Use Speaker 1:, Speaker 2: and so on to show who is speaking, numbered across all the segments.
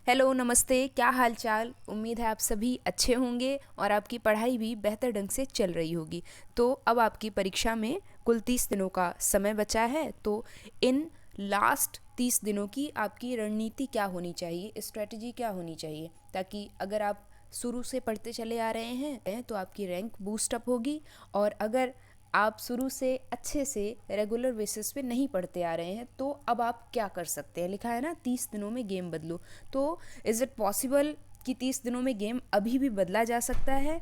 Speaker 1: Hello, नमस्ते। क्या हाल चाल? उम्मीद है आप सभी अच्छे होंगे और आपकी पढ़ाई भी बेहतर ढंग से चल रही होगी। तो अब आपकी परीक्षा में कुल 30 दिनों का समय बचा है। तो इन लास्ट 30 दिनों की आपकी रणनीति क्या होनी चाहिए, स्ट्रेटजी क्या होनी चाहिए, ताकि अगर आप शुरू से पढ़ते चले आ रहे हैं तो आपकी रैंक बूस्ट अप होगी। और अगर आप शुरू से अच्छे से रेगुलर बेसिस पे नहीं पढ़ते आ रहे हैं तो अब आप क्या कर सकते हैं। लिखा है ना 30 दिनों में गेम बदलो। तो इज़ इट पॉसिबल कि 30 दिनों में गेम अभी भी बदला जा सकता है?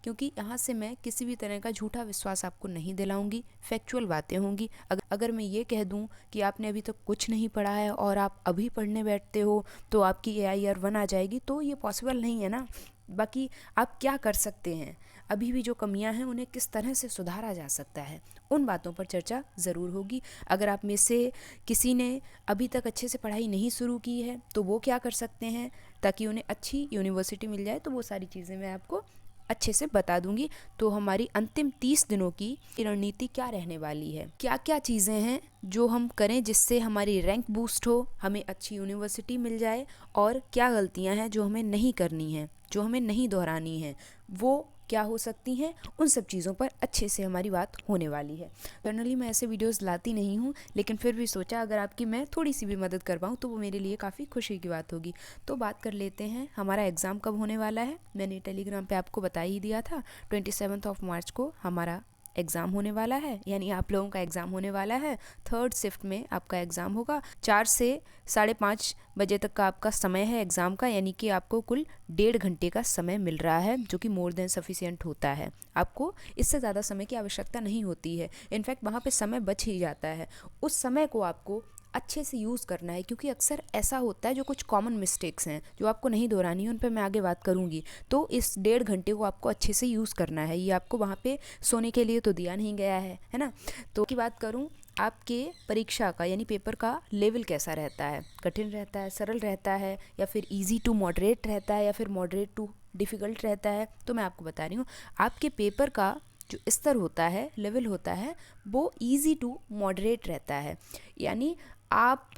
Speaker 1: क्योंकि यहाँ से मैं किसी भी तरह का झूठा विश्वास आपको नहीं दिलाऊंगी, फैक्चुअल बातें होंगी। अगर मैं ये कह दूँ कि आपने अभी तक कुछ नहीं पढ़ा है और आप अभी पढ़ने बैठते हो तो आपकी AIR 1 आ जाएगी, तो ये पॉसिबल नहीं है ना। बाकी आप क्या कर सकते हैं, अभी भी जो कमियां हैं उन्हें किस तरह से सुधारा जा सकता है, उन बातों पर चर्चा ज़रूर होगी। अगर आप में से किसी ने अभी तक अच्छे से पढ़ाई नहीं शुरू की है तो वो क्या कर सकते हैं ताकि उन्हें अच्छी यूनिवर्सिटी मिल जाए, तो वो सारी चीज़ें मैं आपको अच्छे से बता दूंगी। तो हमारी अंतिम 30 दिनों की रणनीति क्या रहने वाली है, क्या क्या चीज़ें हैं जो हम करें जिससे हमारी रैंक बूस्ट हो, हमें अच्छी यूनिवर्सिटी मिल जाए, और क्या गलतियां हैं जो हमें नहीं करनी है, जो हमें नहीं दोहरानी है, वो क्या हो सकती हैं। उन सब चीज़ों पर अच्छे से हमारी बात होने वाली है। जनरली मैं ऐसे वीडियोस लाती नहीं हूँ, लेकिन फिर भी सोचा अगर आपकी मैं थोड़ी सी भी मदद कर पाऊँ तो वो मेरे लिए काफ़ी खुशी की बात होगी। तो बात कर लेते हैं हमारा एग्ज़ाम कब होने वाला है। मैंने टेलीग्राम पे आपको बता ही दिया था, 27 मार्च को हमारा एग्ज़ाम होने वाला है, यानी आप लोगों का एग्ज़ाम होने वाला है। थर्ड शिफ्ट में आपका एग्ज़ाम होगा। 4 से 5:30 बजे तक का आपका समय है एग्ज़ाम का, यानी कि आपको कुल 1.5 घंटे का समय मिल रहा है, जो कि मोर देन सफिशिएंट होता है। आपको इससे ज़्यादा समय की आवश्यकता नहीं होती है। इनफैक्ट वहाँ पे समय बच ही जाता है। उस समय को आपको अच्छे से यूज़ करना है, क्योंकि अक्सर ऐसा होता है जो कुछ कॉमन मिस्टेक्स हैं जो आपको नहीं दोहरानी है, उन पर मैं आगे बात करूँगी। तो इस 1.5 घंटे को आपको अच्छे से यूज़ करना है। ये आपको वहाँ पे सोने के लिए तो दिया नहीं गया है ना। तो की बात करूँ, आपके परीक्षा का यानी पेपर का लेवल कैसा रहता है, कठिन रहता है, सरल रहता है, या फिर इजी टू मॉडरेट रहता है, या फिर मॉडरेट टू डिफ़िकल्ट रहता है। तो मैं आपको बता रही हूँ, आपके पेपर का जो स्तर होता है, लेवल होता है, वो इजी टू मॉडरेट रहता है। यानी आप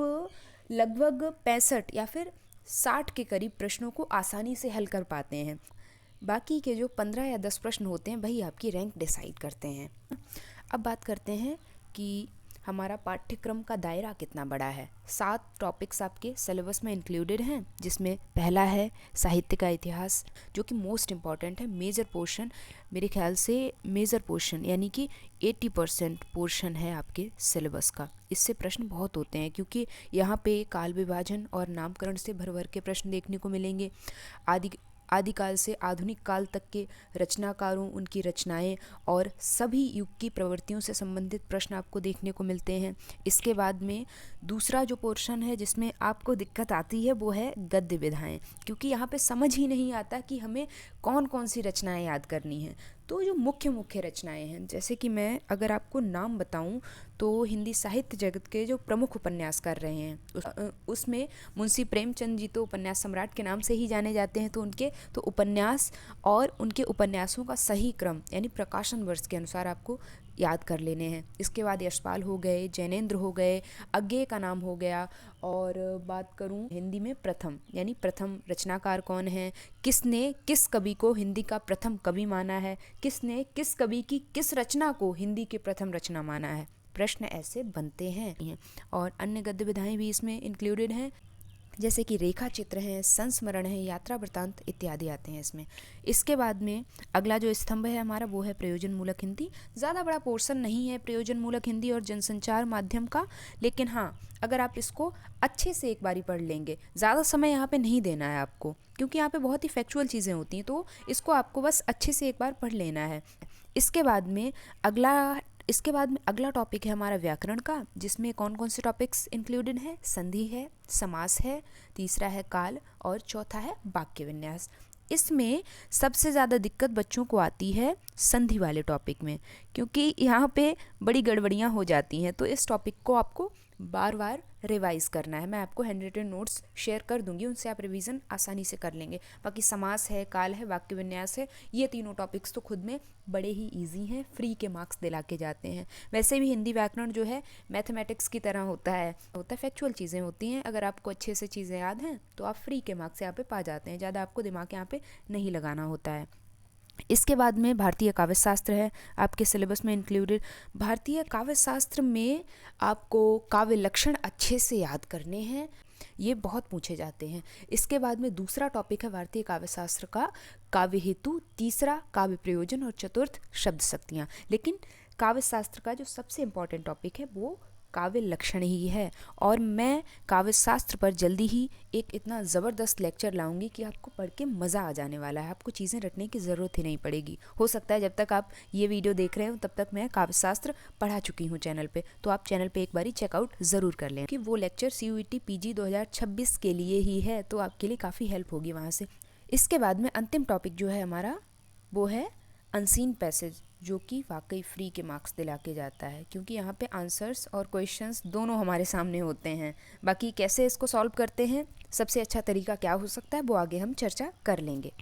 Speaker 1: लगभग 65 या फिर 60 के करीब प्रश्नों को आसानी से हल कर पाते हैं। बाकी के जो 15 या 10 प्रश्न होते हैं वही आपकी रैंक डिसाइड करते हैं। अब बात करते हैं कि हमारा पाठ्यक्रम का दायरा कितना बड़ा है। 7 टॉपिक्स आपके सिलेबस में इंक्लूडेड हैं, जिसमें पहला है साहित्य का इतिहास, जो कि मोस्ट इम्पॉर्टेंट है, मेजर पोर्शन। मेरे ख्याल से मेजर पोर्शन यानी कि 80% पोर्शन है आपके सिलेबस का। इससे प्रश्न बहुत होते हैं, क्योंकि यहाँ पे काल विभाजन और नामकरण से भर भर के प्रश्न देखने को मिलेंगे। आदिकाल से आधुनिक काल तक के रचनाकारों, उनकी रचनाएं और सभी युग की प्रवृत्तियों से संबंधित प्रश्न आपको देखने को मिलते हैं। इसके बाद में दूसरा जो पोर्शन है जिसमें आपको दिक्कत आती है वो है गद्य विधाएं, क्योंकि यहाँ पे समझ ही नहीं आता कि हमें कौन कौन सी रचनाएं याद करनी हैं। तो जो मुख्य मुख्य रचनाएं हैं, जैसे कि मैं अगर आपको नाम बताऊं तो हिंदी साहित्य जगत के जो प्रमुख उपन्यासकार रहे हैं उसमें मुंशी प्रेमचंद जी तो उपन्यास सम्राट के नाम से ही जाने जाते हैं। तो उनके तो उपन्यास और उनके उपन्यासों का सही क्रम यानी प्रकाशन वर्ष के अनुसार आपको याद कर लेने हैं। इसके बाद यशपाल हो गए, जैनेंद्र हो गए, अज्ञेय का नाम हो गया। और बात करूं हिंदी में प्रथम यानी प्रथम रचनाकार कौन है, किसने किस कवि को हिंदी का प्रथम कवि माना है, किसने किस कवि की किस रचना को हिंदी के प्रथम रचना माना है। प्रश्न ऐसे बनते हैं। और अन्य गद्य विधाएं भी इसमें इंक्लूडेड हैं, जैसे कि रेखा चित्र हैं, संस्मरण है, यात्रा वृत्तांत इत्यादि आते हैं इसमें। इसके बाद में अगला जो स्तंभ है हमारा वो है प्रयोजन मूलक हिंदी। ज़्यादा बड़ा पोर्शन नहीं है प्रयोजन मूलक हिंदी और जनसंचार माध्यम का, लेकिन हाँ अगर आप इसको अच्छे से एक बारी पढ़ लेंगे, ज़्यादा समय यहाँ पे नहीं देना है आपको, क्योंकि यहाँ पे बहुत ही फैक्चुअल चीज़ें होती हैं, तो इसको आपको बस अच्छे से एक बार पढ़ लेना है। इसके बाद में अगला टॉपिक है हमारा व्याकरण का, जिसमें कौन कौन से टॉपिक्स इंक्लूडेड हैं, संधि है, समास है, तीसरा है काल, और चौथा है वाक्य विन्यास। इसमें सबसे ज़्यादा दिक्कत बच्चों को आती है संधि वाले टॉपिक में, क्योंकि यहाँ पे बड़ी गड़बड़ियाँ हो जाती हैं। तो इस टॉपिक को आपको बार बार रिवाइज करना है। मैं आपको हैंड रिटन नोट्स शेयर कर दूंगी, उनसे आप रिवीजन आसानी से कर लेंगे। बाकी समास है, काल है, वाक्य विन्यास है, ये तीनों टॉपिक्स तो खुद में बड़े ही इजी हैं, फ्री के मार्क्स दिला के जाते हैं। वैसे भी हिंदी व्याकरण जो है मैथमेटिक्स की तरह होता है फैक्चुअल चीज़ें होती हैं। अगर आपको अच्छे से चीज़ें याद हैं तो आप फ्री के मार्क्स यहाँ पे पा जाते हैं, ज़्यादा आपको दिमाग यहाँ पे नहीं लगाना होता है। इसके बाद में भारतीय काव्य शास्त्र है आपके सिलेबस में इंक्लूडेड। भारतीय काव्य शास्त्र में आपको काव्य लक्षण अच्छे से याद करने हैं, ये बहुत पूछे जाते हैं। इसके बाद में दूसरा टॉपिक है भारतीय काव्य शास्त्र का काव्य हेतु, तीसरा काव्य प्रयोजन और चतुर्थ शब्द शक्तियाँ। लेकिन काव्य शास्त्र का जो सबसे इम्पॉर्टेंट टॉपिक है वो काव्य लक्षण ही है। और मैं काव्य शास्त्र पर जल्दी ही एक इतना ज़बरदस्त लेक्चर लाऊंगी कि आपको पढ़ के मज़ा आ जाने वाला है, आपको चीज़ें रटने की ज़रूरत ही नहीं पड़ेगी। हो सकता है जब तक आप ये वीडियो देख रहे हो तब तक मैं काव्य शास्त्र पढ़ा चुकी हूँ चैनल पे, तो आप चैनल पे एक बारी चेकआउट ज़रूर कर लें कि वो लेक्चर CUET PG 2026 के लिए ही है, तो आपके लिए काफ़ी हेल्प होगी वहाँ से। इसके बाद में अंतिम टॉपिक जो है हमारा वो है अनसीन पैसेज, जो कि वाकई फ्री के मार्क्स दिला के जाता है, क्योंकि यहाँ पे आंसर्स और क्वेश्चंस दोनों हमारे सामने होते हैं। बाकी कैसे इसको सॉल्व करते हैं, सबसे अच्छा तरीका क्या हो सकता है, वो आगे हम चर्चा कर लेंगे।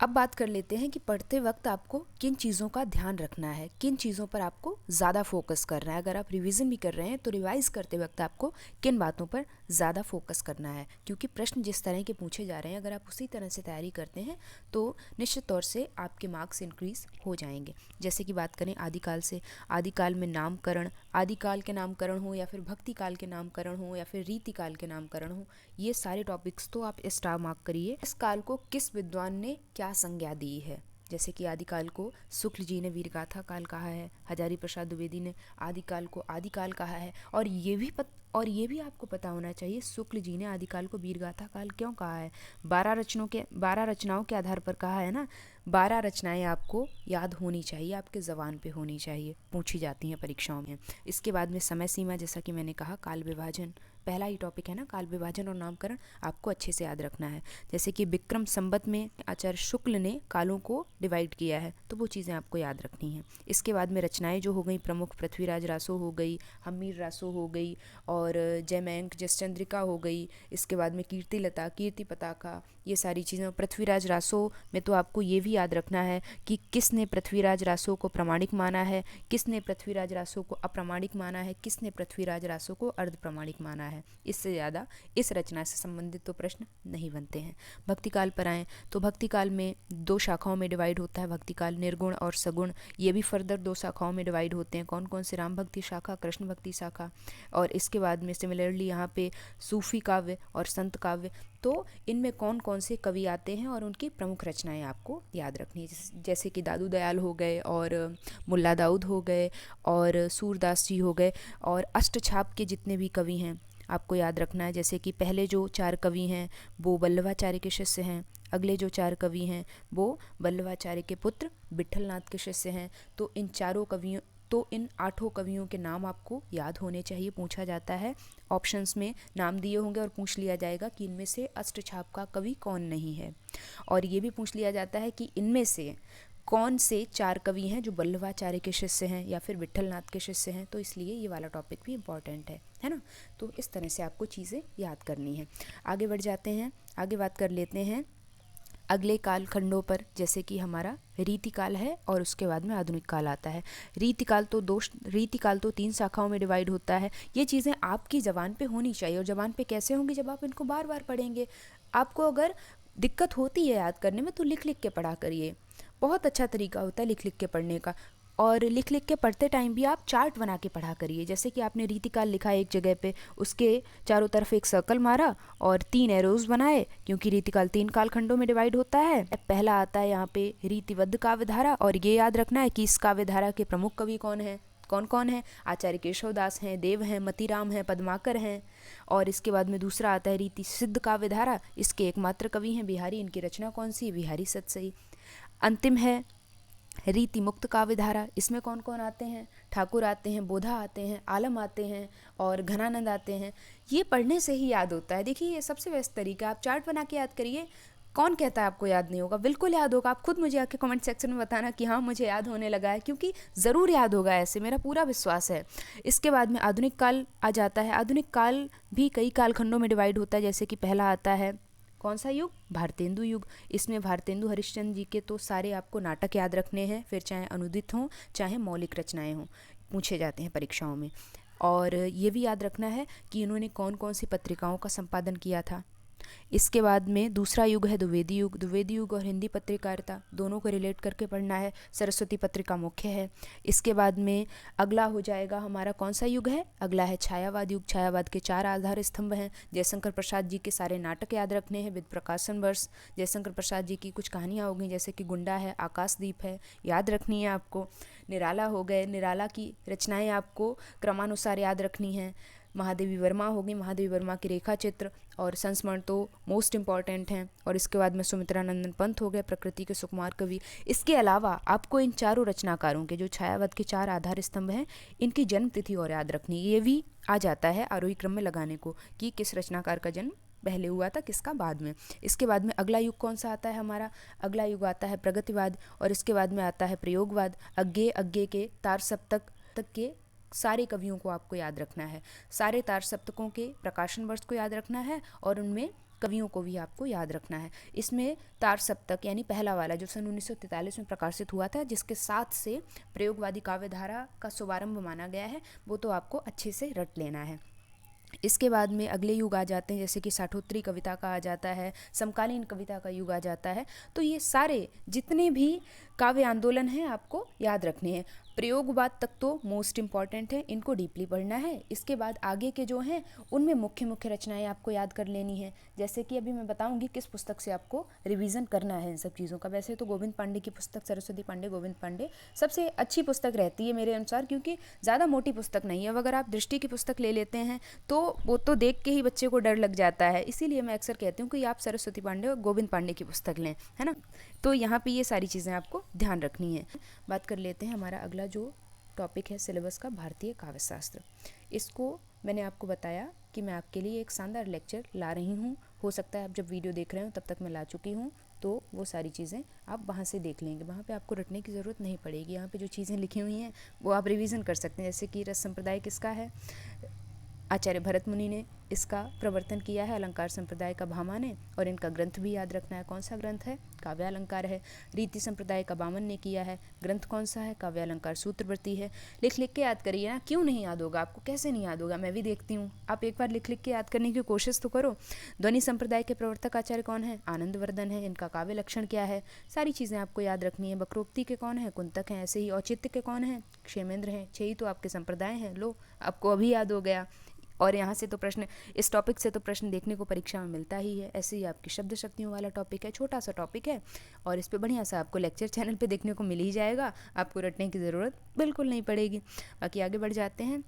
Speaker 1: अब बात कर लेते हैं कि पढ़ते वक्त आपको किन चीज़ों का ध्यान रखना है, किन चीज़ों पर आपको ज़्यादा फोकस करना है। अगर आप रिवीजन भी कर रहे हैं तो रिवाइज करते वक्त आपको किन बातों पर ज़्यादा फोकस करना है, क्योंकि प्रश्न जिस तरह के पूछे जा रहे हैं अगर आप उसी तरह से तैयारी करते हैं तो निश्चित तौर से आपके मार्क्स इंक्रीज हो जाएंगे। जैसे कि बात करें आदिकाल से, आदिकाल में नामकरण, आदिकाल के नामकरण हो या फिर भक्ति काल के नामकरण हो या फिर रीतिकाल के नामकरण हो, ये सारे टॉपिक्स तो आप स्टार मार्क करिए। इस काल को किस विद्वान ने क्या संज्ञा दी है, जैसे कि आदिकाल को शुक्ल जी ने वीरगाथा काल कहा है, हजारी प्रसाद द्विवेदी ने आदिकाल को आदिकाल कहा है। और ये भी आपको पता होना चाहिए शुक्ल जी ने आदिकाल को वीरगाथा काल क्यों कहा है। 12 रचनाओं के आधार पर कहा है ना। 12 रचनाएं आपको याद होनी चाहिए, आपके ज़बान पे होनी चाहिए, पूछी जाती हैं परीक्षाओं में। इसके बाद में समय सीमा, जैसा कि मैंने कहा काल विभाजन पहला ही टॉपिक है ना, काल विभाजन और नामकरण आपको अच्छे से याद रखना है। जैसे कि विक्रम संवत में आचार्य शुक्ल ने कालों को डिवाइड किया है, तो वो चीज़ें आपको याद रखनी हैं। इसके बाद में रचनाएं जो हो गई प्रमुख, पृथ्वीराज रासो हो गई, हमीर रासो हो गई और जयमयंक जसचंद्रिका हो गई। इसके बाद में कीर्तिलता, कीर्ति पताका, ये सारी चीज़ें। पृथ्वीराज रासो में तो आपको ये भी याद रखना है कि किसने पृथ्वीराज रासो को प्रामाणिक माना है, किसने पृथ्वीराज रासो को अप्रामाणिक माना है, किसने पृथ्वीराज रासो को अर्ध प्रामाणिक माना है। इससे ज़्यादा इस रचना से संबंधित तो प्रश्न नहीं बनते हैं। भक्तिकाल पर आएँ तो भक्तिकाल में 2 शाखाओं में डिवाइड होता है, भक्तिकाल निर्गुण और सगुण। ये भी फर्दर 2 शाखाओं में डिवाइड होते हैं। कौन कौन से? राम भक्ति शाखा, कृष्ण भक्ति शाखा। और इसके बाद में सिमिलरली यहाँ पे सूफी काव्य और संत काव्य। तो इनमें कौन कौन से कवि आते हैं और उनकी प्रमुख रचनाएं आपको याद रखनी है, जैसे कि दादू दयाल हो गए और मुल्ला दाऊद हो गए और सूरदास जी हो गए और अष्टछाप के जितने भी कवि हैं आपको याद रखना है। जैसे कि पहले जो 4 कवि हैं वो वल्लभाचार्य के शिष्य हैं, अगले जो 4 कवि हैं वो वल्लभाचार्य के पुत्र विट्ठलनाथ के शिष्य हैं। तो इन 8 कवियों के नाम आपको याद होने चाहिए, पूछा जाता है। ऑप्शंस में नाम दिए होंगे और पूछ लिया जाएगा कि इनमें से अष्टछाप का कवि कौन नहीं है। और ये भी पूछ लिया जाता है कि इनमें से कौन से 4 कवि हैं जो वल्लभाचार्य के शिष्य हैं या फिर विट्ठलनाथ के शिष्य हैं। तो इसलिए ये वाला टॉपिक भी इम्पॉर्टेंट है ना। तो इस तरह से आपको चीज़ें याद करनी है। आगे बढ़ जाते हैं, आगे बात कर लेते हैं अगले काल खंडों पर, जैसे कि हमारा रीतिकाल है और उसके बाद में आधुनिक काल आता है। रीतिकाल तो 3 शाखाओं में डिवाइड होता है। ये चीज़ें आपकी ज़बान पे होनी चाहिए। और ज़बान पे कैसे होंगी? जब आप इनको बार बार पढ़ेंगे। आपको अगर दिक्कत होती है याद करने में तो लिख लिख के पढ़ा करिए, बहुत अच्छा तरीका होता है लिख लिख के पढ़ने का। और लिख लिख के पढ़ते टाइम भी आप चार्ट बना के पढ़ा करिए। जैसे कि आपने रीतिकाल लिखा है एक जगह पे, उसके चारों तरफ एक सर्कल मारा और 3 एरोज बनाए, क्योंकि रीतिकाल 3 कालखंडों में डिवाइड होता है। पहला आता है यहाँ पे रीतिबद्ध काव्यधारा, और ये याद रखना है कि इस काव्यधारा के प्रमुख कवि कौन कौन है। आचार्य केशवदास हैं, देव हैं, मतीराम हैं, पद्माकर हैं। और इसके बाद में दूसरा आता है रीति सिद्ध काव्यधारा, इसके एकमात्र कवि हैं बिहारी। इनकी रचना कौन सी है? बिहारी सतसई। अंतिम है रीति मुक्त काव्यधारा, इसमें कौन कौन आते हैं? ठाकुर आते हैं, बोधा आते हैं, आलम आते हैं और घनानंद आते हैं। ये पढ़ने से ही याद होता है। देखिए ये सबसे बेस्ट तरीका, आप चार्ट बना के याद करिए। कौन कहता है आपको याद नहीं होगा? बिल्कुल याद होगा। आप खुद मुझे आके कमेंट सेक्शन में बताना कि हाँ मुझे याद होने लगा है, क्योंकि ज़रूर याद होगा, ऐसे मेरा पूरा विश्वास है। इसके बाद में आधुनिक काल आ जाता है। आधुनिक काल भी कई कालखंडों में डिवाइड होता है। जैसे कि पहला आता है कौन सा युग? भारतेंदु युग। इसमें भारतेंदु हरिश्चंद्र जी के तो सारे आपको नाटक याद रखने हैं, फिर चाहे अनुदित हों चाहे मौलिक रचनाएं हों, पूछे जाते हैं परीक्षाओं में। और ये भी याद रखना है कि इन्होंने कौन कौन सी पत्रिकाओं का संपादन किया था। इसके बाद में दूसरा युग है द्विवेदी युग। द्विवेदी युग और हिंदी पत्रकारिता दोनों को रिलेट करके पढ़ना है। सरस्वती पत्रिका मुख्य है। इसके बाद में अगला हो जाएगा हमारा कौन सा युग है? अगला है छायावाद युग। छायावाद के 4 आधार स्तंभ हैं। जयशंकर प्रसाद जी के सारे नाटक याद रखने हैं विद प्रकाशन वर्ष। जयशंकर प्रसाद जी की कुछ कहानियाँ हो गई, जैसे कि गुंडा है, आकाशदीप है, याद रखनी है आपको। निराला हो गए, निराला की रचनाएँ आपको क्रमानुसार याद रखनी हैं। महादेवी वर्मा होगी, महादेवी वर्मा की रेखा चित्र और संस्मरण तो मोस्ट इम्पॉर्टेंट हैं। और इसके बाद में सुमित्रानंदन पंत हो गए, प्रकृति के सुकुमार कवि। इसके अलावा आपको इन चारों रचनाकारों के जो छायावाद के 4 आधार स्तंभ हैं, इनकी जन्म तिथि और याद रखनी। ये भी आ जाता है आरोही क्रम में लगाने को कि किस रचनाकार का जन्म पहले हुआ था, किसका बाद में। इसके बाद में अगला युग कौन सा आता है हमारा? अगला युग आता है प्रगतिवाद। और इसके बाद में आता है प्रयोगवाद। अज्ञे के तार सप्तक तक के सारे कवियों को आपको याद रखना है। सारे तार सप्तकों के प्रकाशन वर्ष को याद रखना है और उनमें कवियों को भी आपको याद रखना है। इसमें तार सप्तक यानी पहला वाला जो सन 1943 में प्रकाशित हुआ था, जिसके साथ से प्रयोगवादी काव्यधारा का शुभारंभ माना गया है, वो तो आपको अच्छे से रट लेना है। इसके बाद में अगले युग आ जाते हैं, जैसे कि साठोत्तरी कविता का आ जाता है, समकालीन कविता का युग आ जाता है। तो ये सारे जितने भी काव्य आंदोलन हैं आपको याद रखने हैं। प्रयोगवाद तक तो मोस्ट इम्पॉर्टेंट है, इनको डीपली पढ़ना है। इसके बाद आगे के जो हैं उनमें मुख्य मुख्य रचनाएं आपको याद कर लेनी है। जैसे कि अभी मैं बताऊंगी किस पुस्तक से आपको रिवीजन करना है इन सब चीज़ों का। वैसे तो गोविंद पांडे की पुस्तक, सरस्वती पांडे, गोविंद पांडे सबसे अच्छी पुस्तक रहती है मेरे अनुसार, क्योंकि ज़्यादा मोटी पुस्तक नहीं है। अब अगर आप दृष्टि की पुस्तक ले लेते हैं तो वो तो देख के ही बच्चे को डर लग जाता है। इसीलिए मैं अक्सर कहती हूँ कि आप सरस्वती पांडे और गोविंद पांडे की पुस्तक लें, है ना। तो यहाँ पे ये सारी चीज़ें आपको ध्यान रखनी है। बात कर लेते हैं हमारा अगला जो टॉपिक है सिलेबस का, भारतीय काव्यशास्त्र। इसको मैंने आपको बताया कि मैं आपके लिए एक शानदार लेक्चर ला रही हूँ। हो सकता है आप जब वीडियो देख रहे हो तब तक मैं ला चुकी हूँ, तो वो सारी चीज़ें आप वहाँ से देख लेंगे। वहाँ पे आपको रटने की ज़रूरत नहीं पड़ेगी। यहाँ पे जो चीज़ें लिखी हुई हैं वो आप रिवीजन कर सकते हैं। जैसे कि रस संप्रदाय किसका है? आचार्य भरत मुनि ने इसका प्रवर्तन किया है, अलंकार संप्रदाय का भामा ने। और इनका ग्रंथ भी याद रखना है। कौन सा ग्रंथ है? काव्यालंकार है। रीति संप्रदाय का बामन ने किया है। ग्रंथ कौन सा है? काव्यालंकार सूत्रवृत्ति है। लिख लिख के याद करिए ना। क्यों नहीं याद होगा आपको? कैसे नहीं याद होगा? मैं भी देखती हूँ। आप एक बार लिख लिख के याद करने की कोशिश तो करो। ध्वनि संप्रदाय के प्रवर्तक आचार्य कौन है? आनंदवर्धन है। इनका काव्य लक्षण क्या है? सारी चीज़ें आपको याद रखनी है। वक्रोक्ति के कौन है? कुंतक हैं। ऐसे ही औचित्य के कौन है? क्षेमेंद्र हैं। 6 ही तो आपके संप्रदाय हैं। लो, आपको अभी याद हो गया। और यहाँ से तो प्रश्न, इस टॉपिक से तो प्रश्न देखने को परीक्षा में मिलता ही है। ऐसे ही आपकी शब्द शक्तियों वाला टॉपिक है, छोटा सा टॉपिक है और इस पे बढ़िया सा आपको लेक्चर चैनल पे देखने को मिल ही जाएगा। आपको रटने की ज़रूरत बिल्कुल नहीं पड़ेगी। बाकी आगे बढ़ जाते हैं,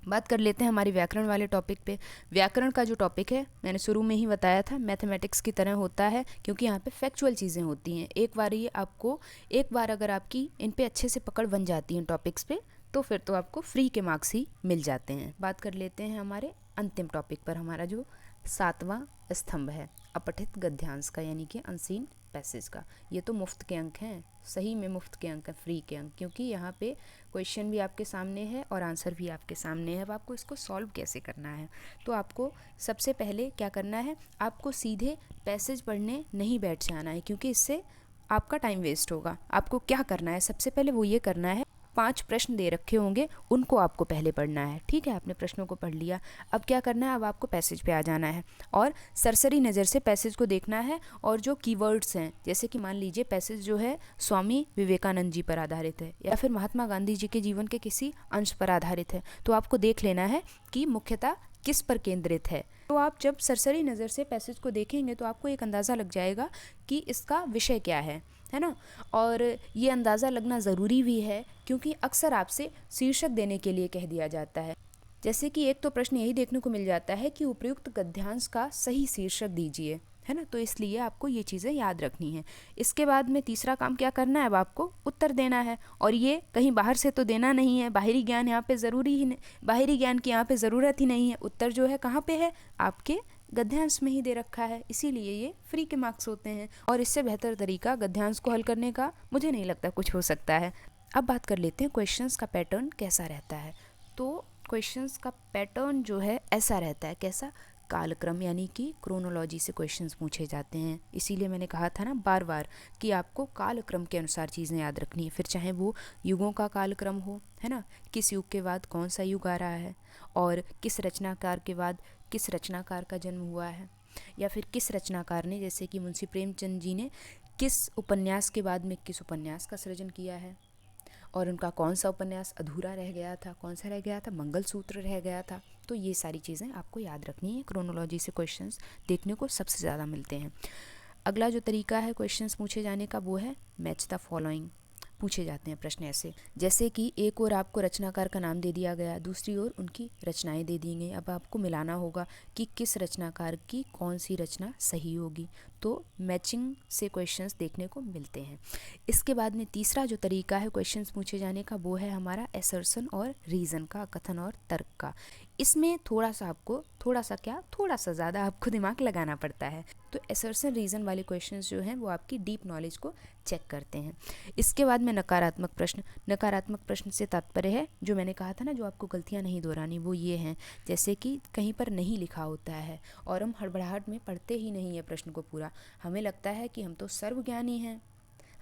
Speaker 1: बात कर लेते हैं हमारी व्याकरण वाले टॉपिक पे। व्याकरण का जो टॉपिक है मैंने शुरू में ही बताया था, मैथमेटिक्स की तरह होता है, क्योंकि यहाँ पे फैक्चुअल चीज़ें होती हैं। एक बार अगर आपकी इन पे अच्छे से पकड़ बन जाती है टॉपिक्स पे, तो फिर तो आपको फ्री के मार्क्स ही मिल जाते हैं। बात कर लेते हैं हमारे अंतिम टॉपिक पर, हमारा जो 7वां स्तंभ है अपठित गद्यांश का, यानी कि अनसीन पैसेज का। ये तो मुफ्त के अंक हैं, सही में मुफ्त के अंक हैं, फ्री के अंक, क्योंकि यहाँ पे क्वेश्चन भी आपके सामने है और आंसर भी आपके सामने है। अब आपको इसको सॉल्व कैसे करना है, तो आपको सबसे पहले क्या करना है, आपको सीधे पैसेज पढ़ने नहीं बैठ जाना है, क्योंकि इससे आपका टाइम वेस्ट होगा। आपको क्या करना है, सबसे पहले वो ये करना है, 5 प्रश्न दे रखे होंगे, उनको आपको पहले पढ़ना है। ठीक है, आपने प्रश्नों को पढ़ लिया, अब क्या करना है, अब आपको पैसेज पे आ जाना है और सरसरी नज़र से पैसेज को देखना है। और जो कीवर्ड्स हैं, जैसे कि मान लीजिए पैसेज जो है स्वामी विवेकानंद जी पर आधारित है या फिर महात्मा गांधी जी के जीवन के किसी अंश पर आधारित है, तो आपको देख लेना है कि मुख्यतः किस पर केंद्रित है। तो आप जब सरसरी नज़र से पैसेज को देखेंगे तो आपको एक अंदाज़ा लग जाएगा कि इसका विषय क्या है ना। और ये अंदाज़ा लगना ज़रूरी भी है, क्योंकि अक्सर आपसे शीर्षक देने के लिए कह दिया जाता है। जैसे कि एक तो प्रश्न यही देखने को मिल जाता है कि उपयुक्त गद्यांश का सही शीर्षक दीजिए, है ना। तो इसलिए आपको ये चीज़ें याद रखनी है। इसके बाद में तीसरा काम क्या करना है, अब आपको उत्तर देना है, और ये कहीं बाहर से तो देना नहीं है। बाहरी ज्ञान यहाँ पे ज़रूरी ही नहीं, बाहरी ज्ञान की यहाँ पे ज़रूरत ही नहीं है। उत्तर जो है कहाँ पे है, आपके गद्यांश में ही दे रखा है, इसीलिए ये फ्री के मार्क्स होते हैं। और इससे बेहतर तरीका गद्यांश को हल करने का मुझे नहीं लगता कुछ हो सकता है। अब बात कर लेते हैं क्वेश्चंस का पैटर्न कैसा रहता है। तो क्वेश्चंस का पैटर्न जो है ऐसा रहता है, कैसा, कालक्रम यानी कि क्रोनोलॉजी से क्वेश्चंस पूछे जाते हैं। इसीलिए मैंने कहा था ना बार बार कि आपको कालक्रम के अनुसार चीज़ें याद रखनी है, फिर चाहे वो युगों का कालक्रम हो, है ना, किस युग के बाद कौन सा युग आ रहा है, और किस रचनाकार के बाद किस रचनाकार का जन्म हुआ है, या फिर किस रचनाकार ने, जैसे कि मुंशी प्रेमचंद जी ने किस उपन्यास के बाद में किस उपन्यास का सृजन किया है, और उनका कौन सा उपन्यास अधूरा रह गया था, कौन सा रह गया था, मंगलसूत्र रह गया था। तो ये सारी चीज़ें आपको याद रखनी है। क्रोनोलॉजी से क्वेश्चंस देखने को सबसे ज़्यादा मिलते हैं। अगला जो तरीका है क्वेश्चंस पूछे जाने का वो है मैच द फॉलोइंग। पूछे जाते हैं प्रश्न ऐसे, जैसे कि एक ओर आपको रचनाकार का नाम दे दिया गया, दूसरी ओर उनकी रचनाएं दे दी गई। अब आपको मिलाना होगा कि किस रचनाकार की कौन सी रचना सही होगी। तो मैचिंग से क्वेश्चंस देखने को मिलते हैं। इसके बाद में तीसरा जो तरीका है क्वेश्चंस पूछे जाने का वो है हमारा असर्शन और रीज़न का, कथन और तर्क का। इसमें थोड़ा सा ज़्यादा आपको दिमाग लगाना पड़ता है। तो असर्शन रीज़न वाले क्वेश्चंस जो हैं वो आपकी डीप नॉलेज को चेक करते हैं। इसके बाद में नकारात्मक प्रश्न। नकारात्मक प्रश्न से तात्पर्य है, जो मैंने कहा था ना, जो आपको गलतियां नहीं दोहरानी, वो ये हैं, जैसे कि कहीं पर नहीं लिखा होता है और हम हड़बड़ाहट में पढ़ते ही नहीं है प्रश्न को पूरा। हमें लगता है कि हम तो सर्वज्ञानी हैं,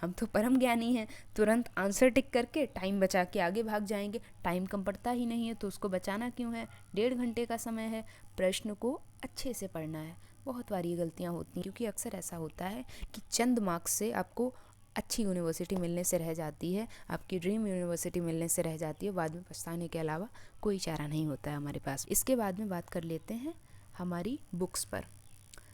Speaker 1: हम तो परम ज्ञानी हैं, तुरंत आंसर टिक करके टाइम बचा के आगे भाग जाएंगे। टाइम कम पड़ता ही नहीं है तो उसको बचाना क्यों है, 1.5 घंटे का समय है, प्रश्न को अच्छे से पढ़ना है। बहुत बार ये गलतियाँ होती हैं, क्योंकि अक्सर ऐसा होता है कि चंद मार्क्स से आपको अच्छी यूनिवर्सिटी मिलने से रह जाती है, आपकी ड्रीम यूनिवर्सिटी मिलने से रह जाती है, बाद में पछताने के अलावा कोई चारा नहीं होता है हमारे पास। इसके बाद में बात कर लेते हैं हमारी बुक्स पर।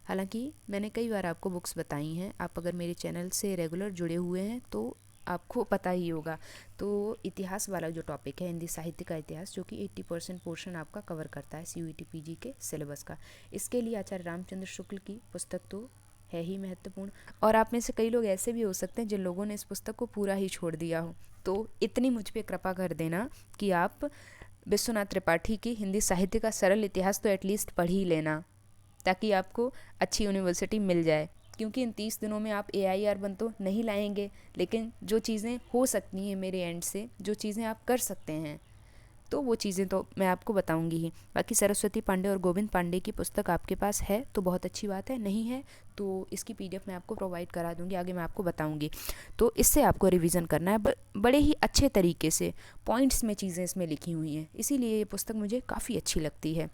Speaker 1: हालांकि मैंने कई बार आपको बुक्स बताई हैं, आप अगर मेरे चैनल से रेगुलर जुड़े हुए हैं तो आपको पता ही होगा। तो इतिहास वाला जो टॉपिक है, हिंदी साहित्य का इतिहास, जो कि 80% पोर्शन आपका कवर करता है CUET PG के सिलेबस का, इसके लिए आचार्य रामचंद्र शुक्ल की पुस्तक तो है ही महत्वपूर्ण। और आप में से कई लोग ऐसे भी हो सकते हैं जिन लोगों ने इस पुस्तक को पूरा ही छोड़ दिया हो, तो इतनी मुझ पर कृपा कर देना कि आप विश्वनाथ त्रिपाठी की हिंदी साहित्य का सरल इतिहास तो एटलीस्ट पढ़ ही लेना, ताकि आपको अच्छी यूनिवर्सिटी मिल जाए। क्योंकि इन 30 दिनों में आप AIR बन तो नहीं लाएंगे, लेकिन जो चीज़ें हो सकती हैं मेरे एंड से, जो चीज़ें आप कर सकते हैं, तो वो चीज़ें तो मैं आपको बताऊंगी ही। बाकी सरस्वती पांडे और गोविंद पांडे की पुस्तक आपके पास है तो बहुत अच्छी बात है, नहीं है तो इसकी PDF मैं आपको प्रोवाइड करा दूंगी, आगे मैं आपको बताऊंगी। तो इससे आपको रिवीजन करना है बड़े ही अच्छे तरीके से, पॉइंट्स में चीज़ें इसमें लिखी हुई हैं, इसीलिए ये पुस्तक मुझे काफ़ी अच्छी लगती है।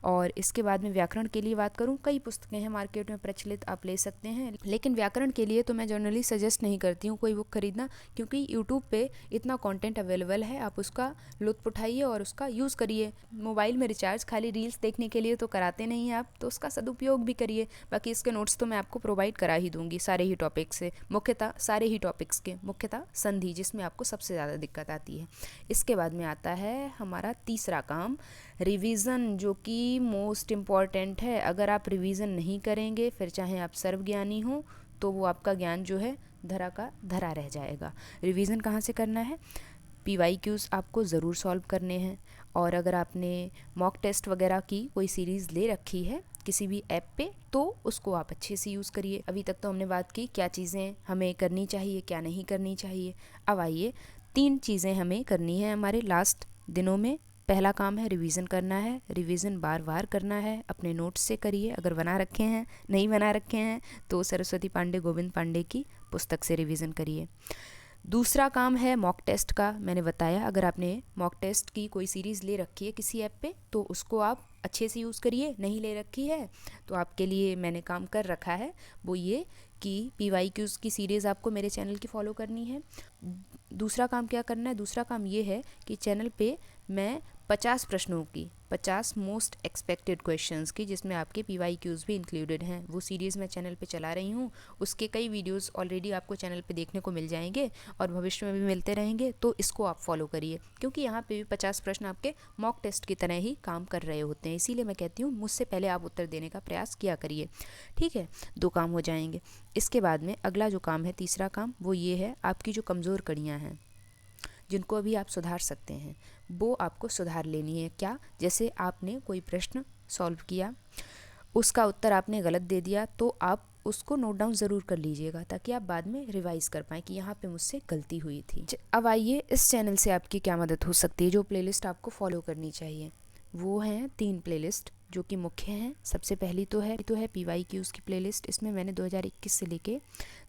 Speaker 1: और इसके बाद में व्याकरण के लिए बात करूँ, कई पुस्तकें हैं मार्केट में प्रचलित, आप ले सकते हैं, लेकिन व्याकरण के लिए तो मैं जनरली सजेस्ट नहीं करती हूँ कोई बुक खरीदना, क्योंकि यूट्यूब पे इतना कंटेंट अवेलेबल है, आप उसका लुत्फ उठाइए और उसका यूज़ करिए। मोबाइल में रिचार्ज खाली रील्स देखने के लिए तो कराते नहीं हैं आप, तो उसका सदुपयोग भी करिए। बाकी इसके नोट्स तो मैं आपको प्रोवाइड करा ही दूंगी सारे ही टॉपिक्स से, मुख्यतः सारे ही टॉपिक्स के, मुख्यतः संधि जिसमें आपको सबसे ज़्यादा दिक्कत आती है। इसके बाद में आता है हमारा तीसरा काम, रिवीजन, जो कि मोस्ट इम्पॉर्टेंट है। अगर आप रिवीजन नहीं करेंगे, फिर चाहे आप सर्वज्ञानी हो, तो वो आपका ज्ञान जो है धरा का धरा रह जाएगा। रिवीजन कहाँ से करना है, PYQs आपको ज़रूर सॉल्व करने हैं। और अगर आपने मॉक टेस्ट वगैरह की कोई सीरीज़ ले रखी है किसी भी ऐप पे, तो उसको आप अच्छे से यूज़ करिए। अभी तक तो हमने बात की क्या चीज़ें हमें करनी चाहिए, क्या नहीं करनी चाहिए। अब आइए, 3 चीज़ें हमें करनी है हमारे लास्ट दिनों में। पहला काम है रिवीजन करना है, रिवीजन बार बार करना है, अपने नोट्स से करिए, अगर बना रखे हैं, नहीं बना रखे हैं तो सरस्वती पांडे गोविंद पांडे की पुस्तक से रिवीजन करिए। दूसरा काम है मॉक टेस्ट का। मैंने बताया, अगर आपने मॉक टेस्ट की कोई सीरीज़ ले रखी है किसी ऐप पे, तो उसको आप अच्छे से यूज़ करिए। नहीं ले रखी है तो आपके लिए मैंने काम कर रखा है, वो ये कि PYQs की सीरीज़ आपको मेरे चैनल की फॉलो करनी है। दूसरा काम क्या करना है, दूसरा काम ये है कि चैनल पे मैं 50 प्रश्नों की, 50 मोस्ट एक्सपेक्टेड क्वेश्चंस की, जिसमें आपके PYQs भी इंक्लूडेड हैं, वो सीरीज़ मैं चैनल पे चला रही हूँ। उसके कई वीडियोस ऑलरेडी आपको चैनल पे देखने को मिल जाएंगे और भविष्य में भी मिलते रहेंगे, तो इसको आप फॉलो करिए, क्योंकि यहाँ पे भी 50 प्रश्न आपके मॉक टेस्ट की तरह ही काम कर रहे होते हैं। इसीलिए मैं कहती हूँ मुझसे पहले आप उत्तर देने का प्रयास किया करिए, ठीक है। 2 काम हो जाएंगे। इसके बाद में अगला जो काम है, तीसरा काम, वो ये है आपकी जो कमज़ोर कड़ियाँ हैं, जिनको अभी आप सुधार सकते हैं, वो आपको सुधार लेनी है। क्या, जैसे आपने कोई प्रश्न सॉल्व किया, उसका उत्तर आपने गलत दे दिया तो आप उसको नोट डाउन ज़रूर कर लीजिएगा, ताकि आप बाद में रिवाइज कर पाएँ कि यहाँ पे मुझसे गलती हुई थी। अब आइए इस चैनल से आपकी क्या मदद हो सकती है। जो प्लेलिस्ट आपको फॉलो करनी चाहिए वो हैं 3 प्लेलिस्ट जो कि मुख्य हैं। सबसे पहली तो है PYQs की प्लेलिस्ट। इसमें मैंने 2021 से लेके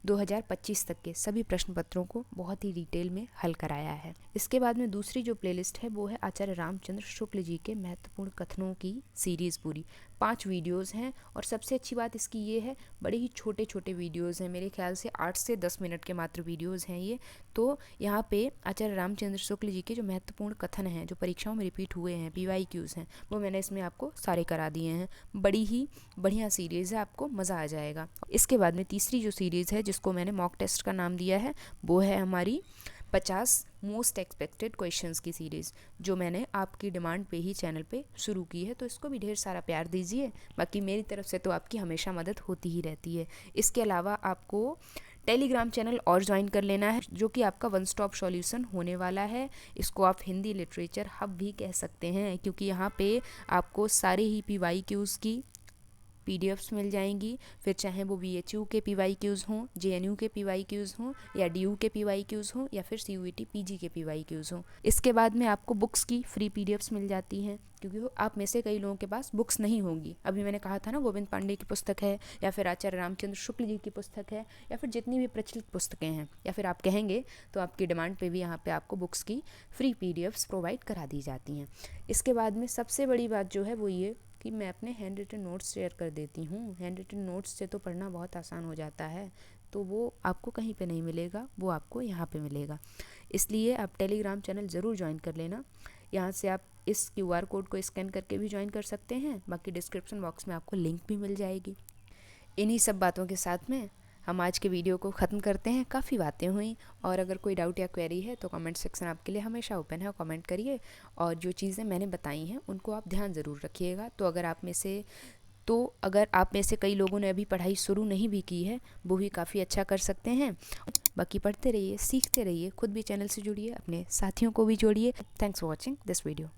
Speaker 1: 2025 तक के सभी प्रश्न पत्रों को बहुत ही डिटेल में हल कराया है। इसके बाद में दूसरी जो प्लेलिस्ट है वो है आचार्य रामचंद्र शुक्ल जी के महत्वपूर्ण कथनों की सीरीज़ पूरी। 5 वीडियोज़ हैं और सबसे अच्छी बात इसकी ये है, बड़े ही छोटे छोटे वीडियोज़ हैं, मेरे ख्याल से 8 से 10 मिनट के मात्र वीडियोज़ हैं ये। तो यहाँ पे आचार्य रामचंद्र शुक्ल जी के जो महत्वपूर्ण कथन हैं, जो परीक्षाओं में रिपीट हुए हैं, PYQs हैं, वो मैंने इसमें आपको सारे करा दिए हैं। बड़ी ही बढ़िया सीरीज़ है, आपको मज़ा आ जाएगा। इसके बाद में तीसरी जो सीरीज़ है जिसको मैंने मॉक टेस्ट का नाम दिया है वो है हमारी 50 मोस्ट एक्सपेक्टेड क्वेश्चंस की सीरीज़, जो मैंने आपकी डिमांड पे ही चैनल पे शुरू की है। तो इसको भी ढेर सारा प्यार दीजिए। बाकी मेरी तरफ से तो आपकी हमेशा मदद होती ही रहती है। इसके अलावा आपको टेलीग्राम चैनल और ज्वाइन कर लेना है, जो कि आपका वन स्टॉप सॉल्यूशन होने वाला है। इसको आप हिंदी लिटरेचर हब भी कह सकते हैं, क्योंकि यहाँ पे आपको सारे ही PYQs की PDFs मिल जाएंगी। फिर चाहे वो VHU के PYQs हों, JNU के PYQs हों, या DU के PYQs हों, या फिर CUET PG के PYQs हों। इसके बाद में आपको बुक्स की फ्री PDFs मिल जाती हैं, क्योंकि आप में से कई लोगों के पास बुक्स नहीं होंगी। अभी मैंने कहा था ना, गोविंद पांडे की पुस्तक है, या फिर आचार्य रामचंद्र शुक्ल जी की पुस्तक है, या फिर जितनी भी प्रचलित पुस्तकें हैं, या फिर आप कहेंगे तो आपकी डिमांड पे भी यहाँ पे आपको बुक्स की फ्री PDFs प्रोवाइड करा दी जाती हैं। इसके बाद में सबसे बड़ी बात जो है वो ये कि मैं अपने हैंड रिटन नोट्स शेयर कर देती हूँ। हैंड रिटन नोट्स से तो पढ़ना बहुत आसान हो जाता है, तो वो आपको कहीं पे नहीं मिलेगा, वो आपको यहाँ पे मिलेगा। इसलिए आप टेलीग्राम चैनल ज़रूर ज्वाइन कर लेना। यहाँ से आप इस QR कोड को स्कैन करके भी ज्वाइन कर सकते हैं। बाकी डिस्क्रिप्शन बॉक्स में आपको लिंक भी मिल जाएगी। इन्हीं सब बातों के साथ में हम आज के वीडियो को ख़त्म करते हैं। काफ़ी बातें हुई, और अगर कोई डाउट या क्वेरी है तो कमेंट सेक्शन आपके लिए हमेशा ओपन है, कमेंट करिए। और जो चीज़ें मैंने बताई हैं उनको आप ध्यान ज़रूर रखिएगा। तो अगर आप में से कई लोगों ने अभी पढ़ाई शुरू नहीं भी की है, वो भी काफ़ी अच्छा कर सकते हैं। बाकी पढ़ते रहिए, सीखते रहिए, खुद भी चैनल से जुड़िए, अपने साथियों को भी जोड़िए। Thanks for watching this video.